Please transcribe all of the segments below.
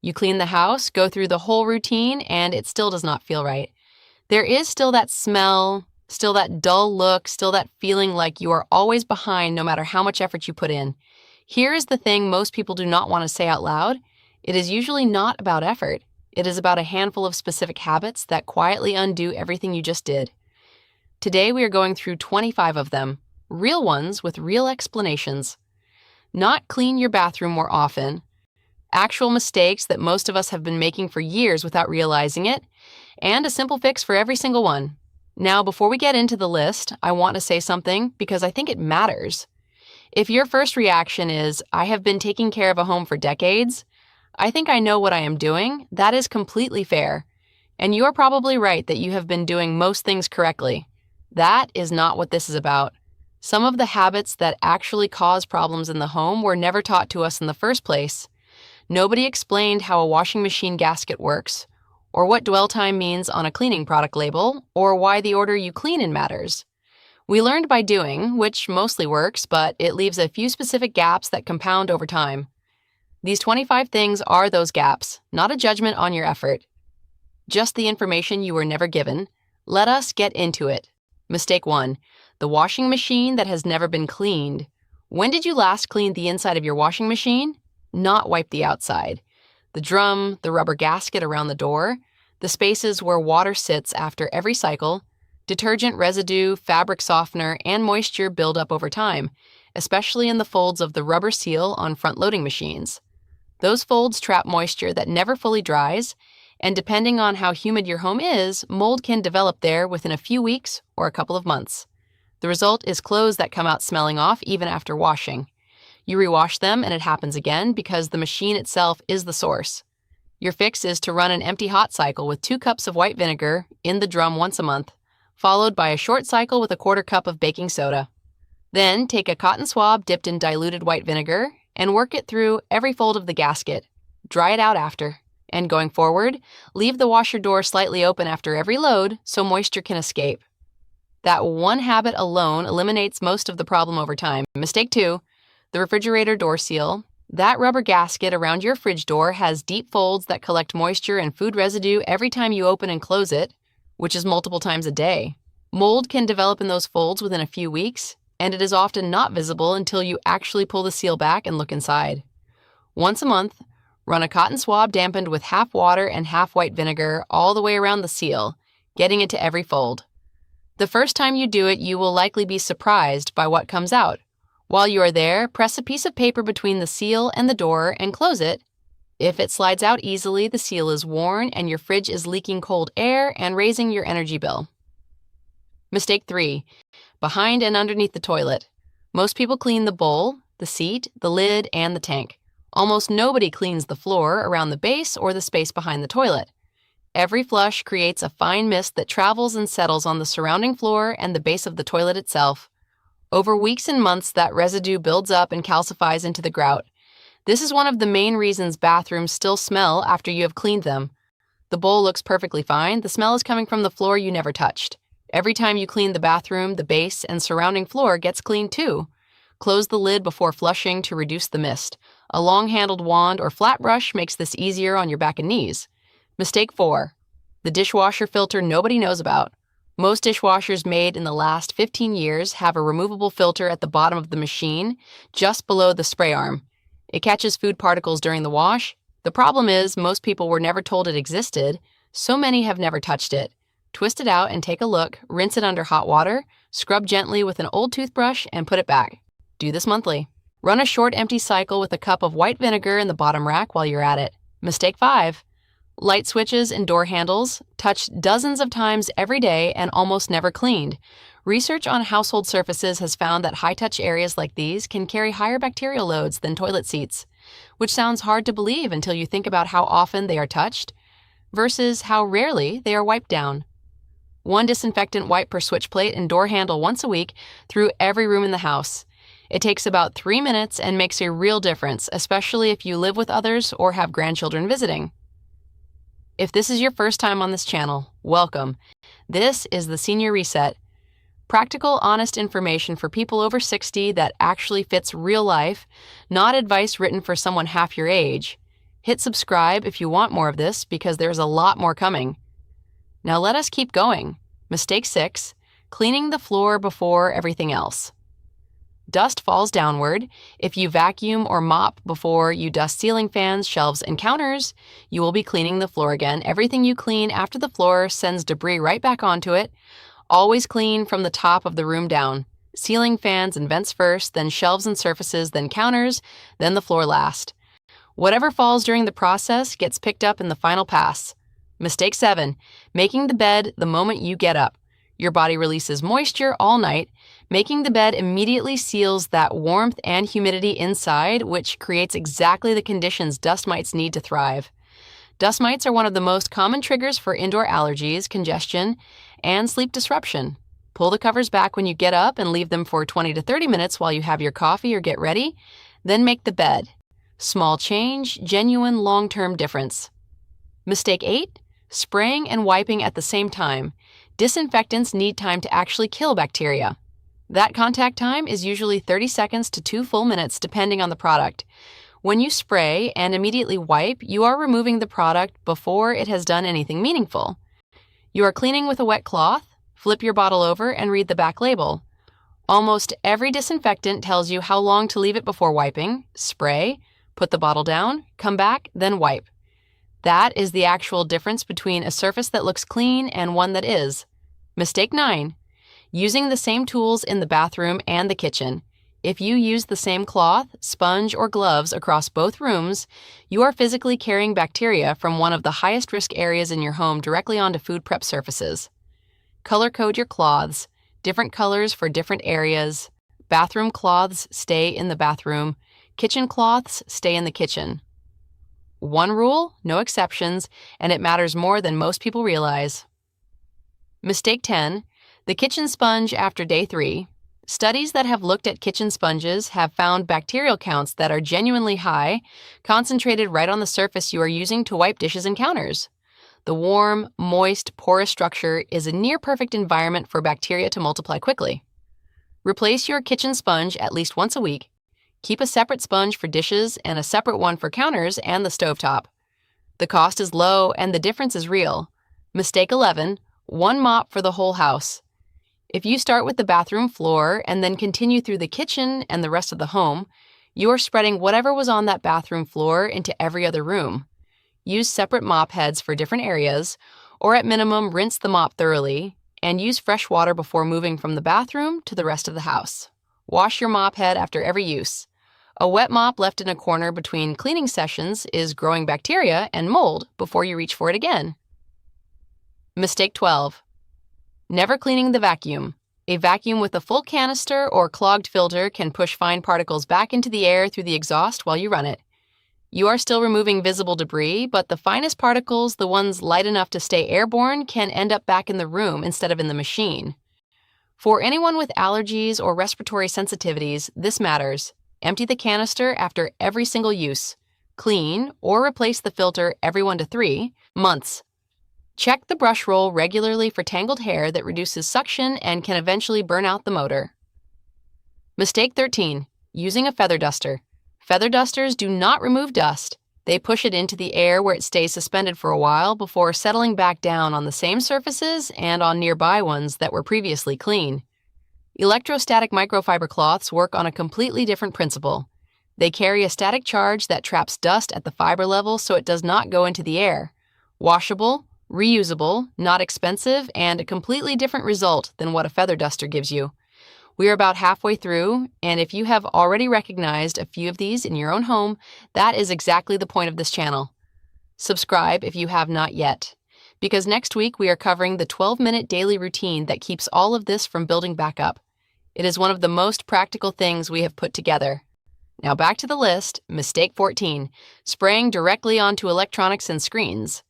You clean the house, go through the whole routine, and it still does not feel right. There is still that smell, still that dull look, still that feeling like you are always behind no matter how much effort you put in. Here is the thing most people do not want to say out loud. It is usually not about effort. It is about a handful of specific habits that quietly undo everything you just did. Today we are going through 25 of them, real ones with real explanations. Not clean your bathroom more often, actual mistakes that most of us have been making for years without realizing it, and a simple fix for every single one. Now, before we get into the list, I want to say something because I think it matters. If your first reaction is, I have been taking care of a home for decades, I think I know what I am doing, that is completely fair. And you are probably right that you have been doing most things correctly. That is not what this is about. Some of the habits that actually cause problems in the home were never taught to us in the first place. Nobody explained how a washing machine gasket works, or what dwell time means on a cleaning product label, or why the order you clean in matters. We learned by doing, which mostly works, but it leaves a few specific gaps that compound over time. These 25 things are those gaps, not a judgment on your effort. Just the information you were never given. Let us get into it. Mistake 1. The washing machine that has never been cleaned. When did you last clean the inside of your washing machine? Not wipe the outside. The drum, the rubber gasket around the door, the spaces where water sits after every cycle, detergent residue, fabric softener, and moisture build up over time, especially in the folds of the rubber seal on front-loading machines. Those folds trap moisture that never fully dries, and depending on how humid your home is, mold can develop there within a few weeks or a couple of months. The result is clothes that come out smelling off even after washing. You rewash them and it happens again because the machine itself is the source. Your fix is to run an empty hot cycle with 2 cups of white vinegar in the drum once a month, followed by a short cycle with a 1/4 cup of baking soda. Then take a cotton swab dipped in diluted white vinegar and work it through every fold of the gasket. Dry it out after. And going forward, leave the washer door slightly open after every load so moisture can escape. That one habit alone eliminates most of the problem over time. Mistake 2, the refrigerator door seal. That rubber gasket around your fridge door has deep folds that collect moisture and food residue every time you open and close it, which is multiple times a day. Mold can develop in those folds within a few weeks, and it is often not visible until you actually pull the seal back and look inside. Once a month, run a cotton swab dampened with half water and half white vinegar all the way around the seal, getting it to every fold. The first time you do it, you will likely be surprised by what comes out. While you are there, press a piece of paper between the seal and the door and close it. If it slides out easily, the seal is worn and your fridge is leaking cold air and raising your energy bill. Mistake 3. Behind and underneath the toilet. Most people clean the bowl, the seat, the lid, and the tank. Almost nobody cleans the floor around the base or the space behind the toilet. Every flush creates a fine mist that travels and settles on the surrounding floor and the base of the toilet itself. Over weeks and months, that residue builds up and calcifies into the grout. This is one of the main reasons bathrooms still smell after you have cleaned them. The bowl looks perfectly fine. The smell is coming from the floor you never touched. Every time you clean the bathroom, the base and surrounding floor gets cleaned too. Close the lid before flushing to reduce the mist. A long-handled wand or flat brush makes this easier on your back and knees. Mistake 4. The dishwasher filter nobody knows about. Most dishwashers made in the last 15 years have a removable filter at the bottom of the machine, just below the spray arm. It catches food particles during the wash. The problem is most people were never told it existed, so many have never touched it. Twist it out and take a look, rinse it under hot water, scrub gently with an old toothbrush, and put it back. Do this monthly. Run a short empty cycle with a cup of white vinegar in the bottom rack while you're at it. Mistake 5. Light switches and door handles, touched dozens of times every day and almost never cleaned. Research on household surfaces has found that high-touch areas like these can carry higher bacterial loads than toilet seats, which sounds hard to believe until you think about how often they are touched versus how rarely they are wiped down. One disinfectant wipe per switch plate and door handle once a week through every room in the house. It takes about 3 minutes and makes a real difference, especially if you live with others or have grandchildren visiting. If this is your first time on this channel, welcome. This is the Senior Reset. Practical, honest information for people over 60 that actually fits real life, not advice written for someone half your age. Hit subscribe if you want more of this because there's a lot more coming. Now let us keep going. Mistake 6, cleaning the floor before everything else. Dust falls downward. If you vacuum or mop before you dust ceiling fans, shelves, and counters, you will be cleaning the floor again. Everything you clean after the floor sends debris right back onto it. Always clean from the top of the room down. Ceiling fans and vents first, then shelves and surfaces, then counters, then the floor last. Whatever falls during the process gets picked up in the final pass. Mistake 7, making the bed the moment you get up. Your body releases moisture all night. Making the bed immediately seals that warmth and humidity inside, which creates exactly the conditions dust mites need to thrive. Dust mites are one of the most common triggers for indoor allergies, congestion, and sleep disruption. Pull the covers back when you get up and leave them for 20 to 30 minutes while you have your coffee or get ready. Then make the bed. Small change, genuine long-term difference. Mistake 8, spraying and wiping at the same time. Disinfectants need time to actually kill bacteria. That contact time is usually 30 seconds to 2 full minutes depending on the product. When you spray and immediately wipe, you are removing the product before it has done anything meaningful. You are cleaning with a wet cloth. Flip your bottle over and read the back label. Almost every disinfectant tells you how long to leave it before wiping. Spray, put the bottle down, come back, then wipe. That is the actual difference between a surface that looks clean and one that is. Mistake 9, using the same tools in the bathroom and the kitchen. If you use the same cloth, sponge, or gloves across both rooms, you are physically carrying bacteria from one of the highest risk areas in your home directly onto food prep surfaces. Color code your cloths, different colors for different areas. Bathroom cloths stay in the bathroom. Kitchen cloths stay in the kitchen. One rule, no exceptions, and it matters more than most people realize. Mistake 10, the kitchen sponge after day 3. Studies that have looked at kitchen sponges have found bacterial counts that are genuinely high, concentrated right on the surface you are using to wipe dishes and counters. The warm, moist, porous structure is a near-perfect environment for bacteria to multiply quickly. Replace your kitchen sponge at least once a week. Keep a separate sponge for dishes and a separate one for counters and the stovetop. The cost is low and the difference is real. Mistake 11, one mop for the whole house. If you start with the bathroom floor and then continue through the kitchen and the rest of the home, you are spreading whatever was on that bathroom floor into every other room. Use separate mop heads for different areas, or at minimum rinse the mop thoroughly, and use fresh water before moving from the bathroom to the rest of the house. Wash your mop head after every use. A wet mop left in a corner between cleaning sessions is growing bacteria and mold before you reach for it again. Mistake 12. Never cleaning the vacuum. A vacuum with a full canister or clogged filter can push fine particles back into the air through the exhaust while you run it. You are still removing visible debris, but the finest particles, the ones light enough to stay airborne, can end up back in the room instead of in the machine. For anyone with allergies or respiratory sensitivities, this matters. Empty the canister after every single use. Clean or replace the filter every 1 to 3 months. Check the brush roll regularly for tangled hair that reduces suction and can eventually burn out the motor. Mistake 13. Using a feather duster. Feather dusters do not remove dust. They push it into the air where it stays suspended for a while before settling back down on the same surfaces and on nearby ones that were previously clean. Electrostatic microfiber cloths work on a completely different principle. They carry a static charge that traps dust at the fiber level so it does not go into the air. Washable, reusable, not expensive, and a completely different result than what a feather duster gives you. We are about halfway through, and if you have already recognized a few of these in your own home, that is exactly the point of this channel. Subscribe if you have not yet, because next week we are covering the 12-minute daily routine that keeps all of this from building back up. It is one of the most practical things we have put together. Now back to the list. Mistake 14, spraying directly onto electronics and screens.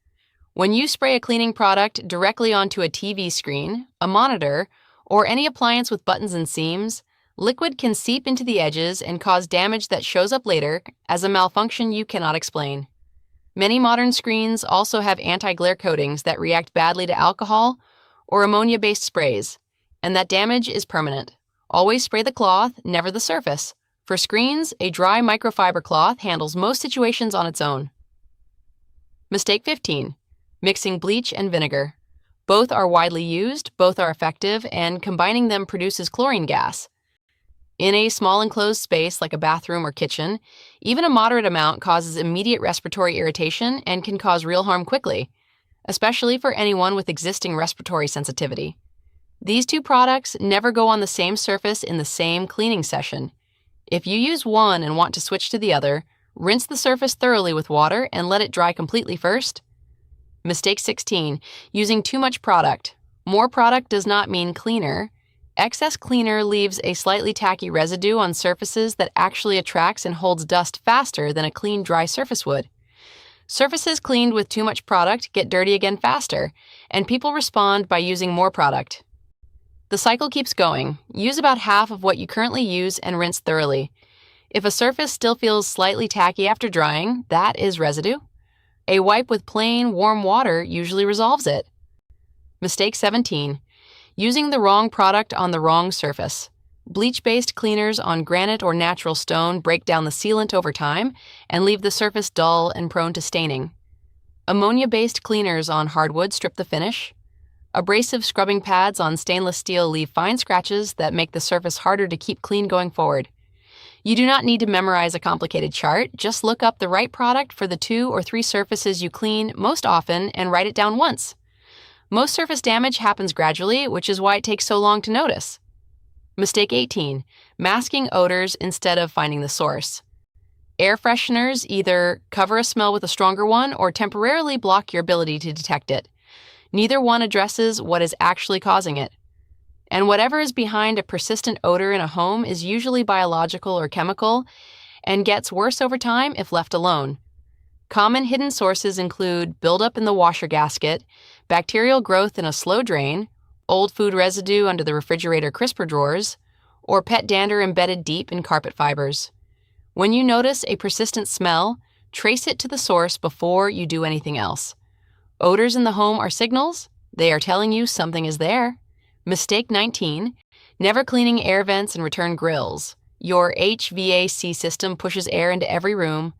When you spray a cleaning product directly onto a TV screen, a monitor, or any appliance with buttons and seams, liquid can seep into the edges and cause damage that shows up later as a malfunction you cannot explain. Many modern screens also have anti-glare coatings that react badly to alcohol or ammonia-based sprays, and that damage is permanent. Always spray the cloth, never the surface. For screens, a dry microfiber cloth handles most situations on its own. Mistake 15. Mixing bleach and vinegar. Both are widely used, both are effective, and combining them produces chlorine gas. In a small enclosed space like a bathroom or kitchen, even a moderate amount causes immediate respiratory irritation and can cause real harm quickly, especially for anyone with existing respiratory sensitivity. These two products never go on the same surface in the same cleaning session. If you use one and want to switch to the other, rinse the surface thoroughly with water and let it dry completely first. Mistake 16. Using too much product. More product does not mean cleaner. Excess cleaner leaves a slightly tacky residue on surfaces that actually attracts and holds dust faster than a clean, dry surface would. Surfaces cleaned with too much product get dirty again faster, and people respond by using more product. The cycle keeps going. Use about half of what you currently use and rinse thoroughly. If a surface still feels slightly tacky after drying, that is residue. A wipe with plain, warm water usually resolves it. Mistake 17. Using the wrong product on the wrong surface. Bleach-based cleaners on granite or natural stone break down the sealant over time and leave the surface dull and prone to staining. Ammonia-based cleaners on hardwood strip the finish. Abrasive scrubbing pads on stainless steel leave fine scratches that make the surface harder to keep clean going forward. You do not need to memorize a complicated chart, just look up the right product for the 2 or 3 surfaces you clean most often and write it down once. Most surface damage happens gradually, which is why it takes so long to notice. Mistake 18. Masking odors instead of finding the source. Air fresheners either cover a smell with a stronger one or temporarily block your ability to detect it. Neither one addresses what is actually causing it. And whatever is behind a persistent odor in a home is usually biological or chemical and gets worse over time if left alone. Common hidden sources include buildup in the washer gasket, bacterial growth in a slow drain, old food residue under the refrigerator crisper drawers, or pet dander embedded deep in carpet fibers. When you notice a persistent smell, trace it to the source before you do anything else. Odors in the home are signals. They are telling you something is there. Mistake 19. Never cleaning air vents and return grills. Your HVAC system pushes air into every room.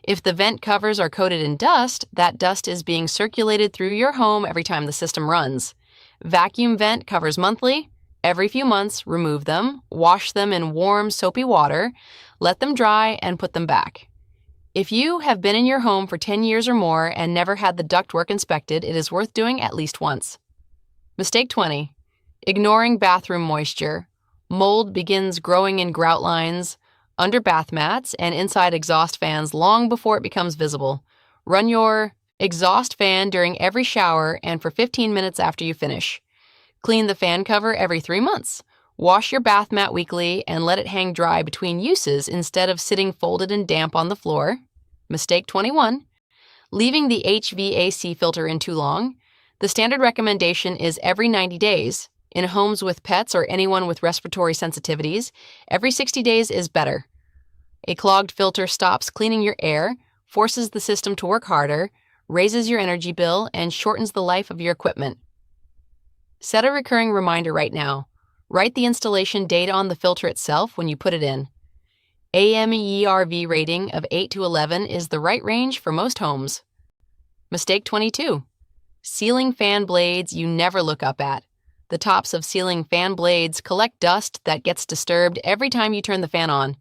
If the vent covers are coated in dust, that dust is being circulated through your home every time the system runs. Vacuum vent covers monthly. Every few months, remove them, wash them in warm, soapy water, let them dry, and put them back. If you have been in your home for 10 years or more and never had the ductwork inspected, it is worth doing at least once. Mistake 20. Ignoring bathroom moisture. Mold begins growing in grout lines, under bath mats, and inside exhaust fans long before it becomes visible. Run your exhaust fan during every shower and for 15 minutes after you finish. Clean the fan cover every 3 months. Wash your bath mat weekly and let it hang dry between uses instead of sitting folded and damp on the floor. Mistake 21. Leaving the HVAC filter in too long. The standard recommendation is every 90 days. In homes with pets or anyone with respiratory sensitivities, every 60 days is better. A clogged filter stops cleaning your air, forces the system to work harder, raises your energy bill, and shortens the life of your equipment. Set a recurring reminder right now. Write the installation date on the filter itself when you put it in. AMERV rating of 8 to 11 is the right range for most homes. Mistake 22. Ceiling fan blades you never look up at. The tops of ceiling fan blades collect dust that gets disturbed every time you turn the fan on.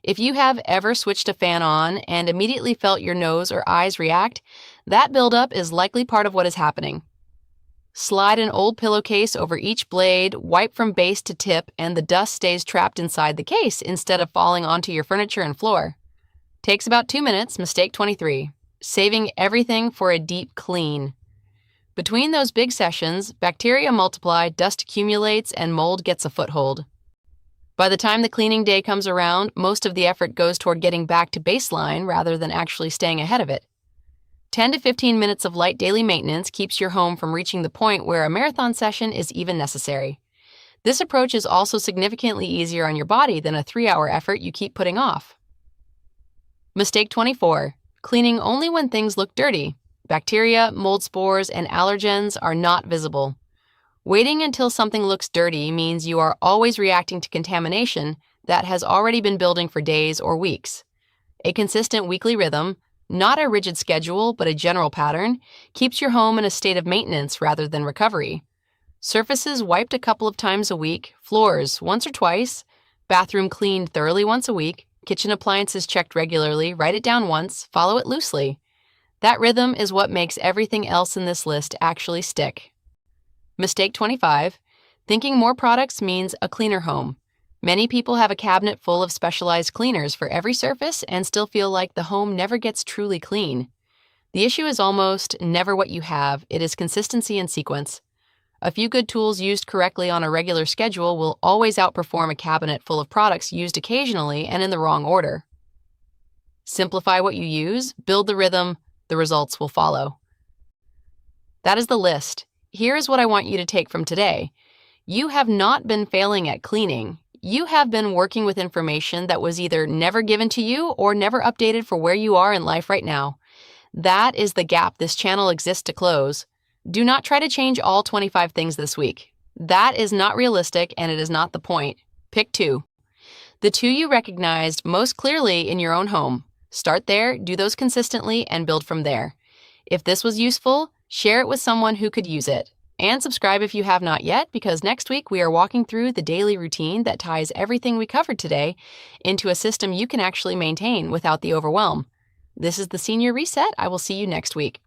If you have ever switched a fan on and immediately felt your nose or eyes react, that buildup is likely part of what is happening. Slide an old pillowcase over each blade, wipe from base to tip, and the dust stays trapped inside the case instead of falling onto your furniture and floor. Takes about 2 minutes. Mistake 23. Saving everything for a deep clean. Between those big sessions, bacteria multiply, dust accumulates, and mold gets a foothold. By the time the cleaning day comes around, most of the effort goes toward getting back to baseline rather than actually staying ahead of it. 10 to 15 minutes of light daily maintenance keeps your home from reaching the point where a marathon session is even necessary. This approach is also significantly easier on your body than a 3-hour effort you keep putting off. Mistake 24. Cleaning only when things look dirty. Bacteria, mold spores, and allergens are not visible. Waiting until something looks dirty means you are always reacting to contamination that has already been building for days or weeks. A consistent weekly rhythm, Not a rigid schedule, but a general pattern, keeps your home in a state of maintenance rather than recovery. Surfaces wiped a couple of times a week, floors once or twice, bathroom cleaned thoroughly once a week, kitchen appliances checked regularly, write it down once, follow it loosely. That rhythm is what makes everything else in this list actually stick. Mistake 25. Thinking more products means a cleaner home. Many people have a cabinet full of specialized cleaners for every surface and still feel like the home never gets truly clean. The issue is almost never what you have, it is consistency and sequence. A few good tools used correctly on a regular schedule will always outperform a cabinet full of products used occasionally and in the wrong order. Simplify what you use, build the rhythm, the results will follow. That is the list. Here is what I want you to take from today. You have not been failing at cleaning. You have been working with information that was either never given to you or never updated for where you are in life right now. That is the gap this channel exists to close. Do not try to change all 25 things this week. That is not realistic and it is not the point. Pick 2. The 2 you recognized most clearly in your own home. Start there, do those consistently, and build from there. If this was useful, share it with someone who could use it. And subscribe if you have not yet, because next week we are walking through the daily routine that ties everything we covered today into a system you can actually maintain without the overwhelm. This is the Senior Reset. I will see you next week.